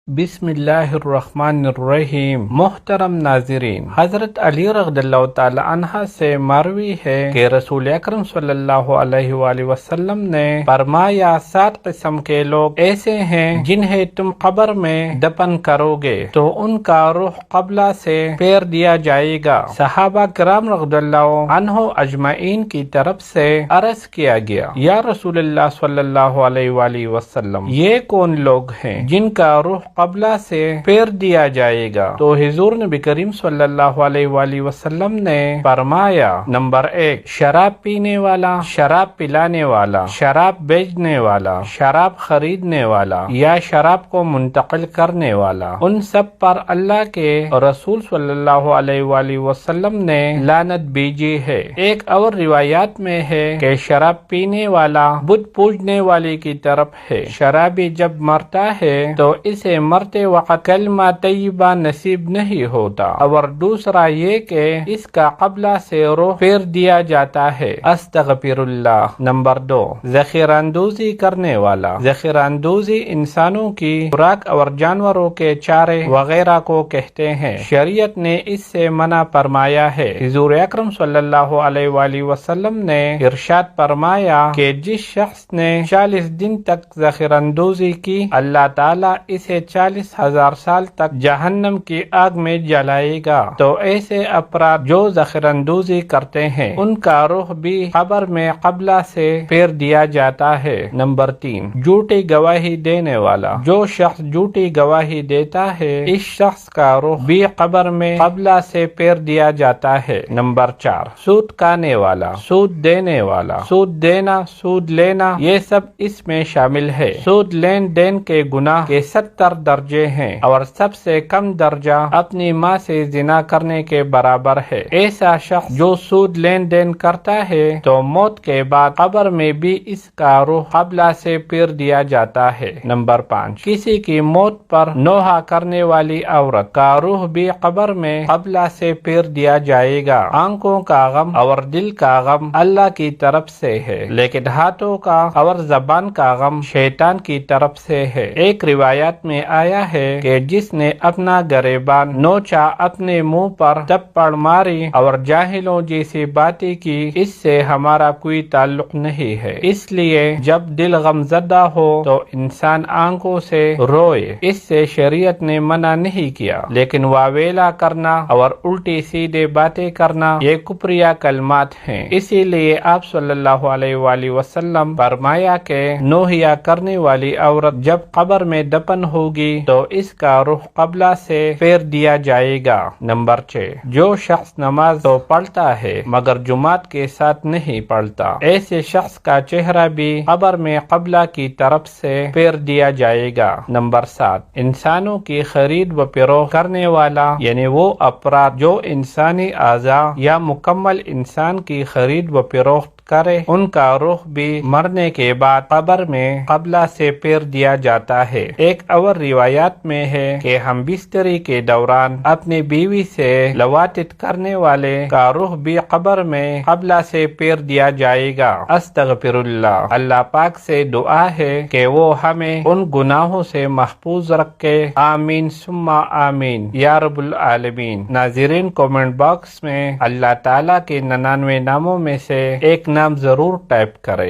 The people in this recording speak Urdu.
بسم اللہ الرحمن الرحیم۔ محترم ناظرین، حضرت علی رضی اللہ تعالی عنہ سے مروی ہے کہ رسول اکرم صلی اللہ علیہ وآلہ وسلم نے فرمایا 7 قسم کے لوگ ایسے ہیں جنہیں تم قبر میں دفن کرو گے تو ان کا روح قبلہ سے پھیر دیا جائے گا۔ صحابہ کرام رضی اللہ عنہ اجمعین کی طرف سے عرض کیا گیا، یا رسول اللہ صلی اللہ علیہ وآلہ وسلم، یہ کون لوگ ہیں جن کا روح قبلہ سے پھیر دیا جائے گا؟ تو حضور نبی کریم صلی اللہ علیہ وآلہ وسلم نے فرمایا، نمبر 1، شراب پینے والا، شراب پلانے والا، شراب بیچنے والا، شراب خریدنے والا یا شراب کو منتقل کرنے والا۔ ان سب پر اللہ کے رسول صلی اللہ علیہ وآلہ وسلم نے لعنت بھیجی ہے۔ ایک اور روایات میں ہے کہ شراب پینے والا بت پوجنے والے کی طرف ہے۔ شرابی جب مرتا ہے تو اسے مرتے وقت کلمہ طیبہ نصیب نہیں ہوتا، اور دوسرا یہ کہ اس کا قبلہ سے روح پھیر دیا جاتا ہے۔ استغفر اللہ۔ نمبر 2، ذخیرہ اندوزی کرنے والا۔ ذخیرہ اندوزی انسانوں کی خوراک اور جانوروں کے چارے وغیرہ کو کہتے ہیں۔ شریعت نے اس سے منع فرمایا ہے۔ حضور اکرم صلی اللہ علیہ وآلہ وسلم نے ارشاد فرمایا کہ جس شخص نے 40 دن تک ذخیرہ اندوزی کی، اللہ تعالیٰ اسے 40,000 سال تک جہنم کی آگ میں جلائے گا۔ تو ایسے افراد جو ذخیرہ اندوزی کرتے ہیں ان کا روح بھی قبر میں قبلہ سے پھیر دیا جاتا ہے۔ نمبر 3، جھوٹی گواہی دینے والا۔ جو شخص جھوٹی گواہی دیتا ہے اس شخص کا روح بھی قبر میں قبلہ سے پھیر دیا جاتا ہے۔ نمبر 4، سود کھانے والا، سود دینے والا۔ سود دینا، سود لینا، یہ سب اس میں شامل ہے۔ سود لین دین کے گناہ کے 70 درجے ہیں اور سب سے کم درجہ اپنی ماں سے زنا کرنے کے برابر ہے۔ ایسا شخص جو سود لین دین کرتا ہے تو موت کے بعد قبر میں بھی اس کا روح قبلہ سے پھیر دیا جاتا ہے۔ نمبر 5، کسی کی موت پر نوحہ کرنے والی عورت کا روح بھی قبر میں قبلہ سے پھیر دیا جائے گا۔ آنکھوں کا غم اور دل کا غم اللہ کی طرف سے ہے، لیکن ہاتھوں کا اور زبان کا غم شیطان کی طرف سے ہے۔ ایک روایات میں آیا ہے کہ جس نے اپنا گریبان نوچا، اپنے منہ پر تھپڑ ماری اور جاہلوں جیسی باتیں کی، اس سے ہمارا کوئی تعلق نہیں ہے۔ اس لیے جب دل غم زدہ ہو تو انسان آنکھوں سے روئے، اس سے شریعت نے منع نہیں کیا، لیکن واویلا کرنا اور الٹی سیدھے باتیں کرنا یہ کفریہ کلمات ہیں۔ اسی لیے آپ صلی اللہ علیہ وآلہ وسلم فرمایا کہ نوحہ کرنے والی عورت جب قبر میں دفن ہوگی تو اس کا روح قبلہ سے پھیر دیا جائے گا۔ نمبر 6، جو شخص نماز تو پڑھتا ہے مگر جماعت کے ساتھ نہیں پڑھتا، ایسے شخص کا چہرہ بھی قبر میں قبلہ کی طرف سے پھیر دیا جائے گا۔ نمبر 7، انسانوں کی خرید و فروخت کرنے والا، یعنی وہ افراد جو انسانی اعضاء یا مکمل انسان کی خرید و فروخت کرے، ان کا روح بھی مرنے کے بعد قبر میں قبلہ سے پھیر دیا جاتا ہے۔ ایک اور روایات میں ہے کہ ہم بستری کے دوران اپنی بیوی سے لواطت کرنے والے کا روح بھی قبر میں قبلہ سے پھیر دیا جائے گا۔ استغفر اللہ۔ اللہ پاک سے دعا ہے کہ وہ ہمیں ان گناہوں سے محفوظ رکھے، آمین ثم آمین یا رب العالمین۔ ناظرین، کومنٹ باکس میں اللہ تعالیٰ کے 99 ناموں میں سے ایک نام ضرور ٹائپ کریں۔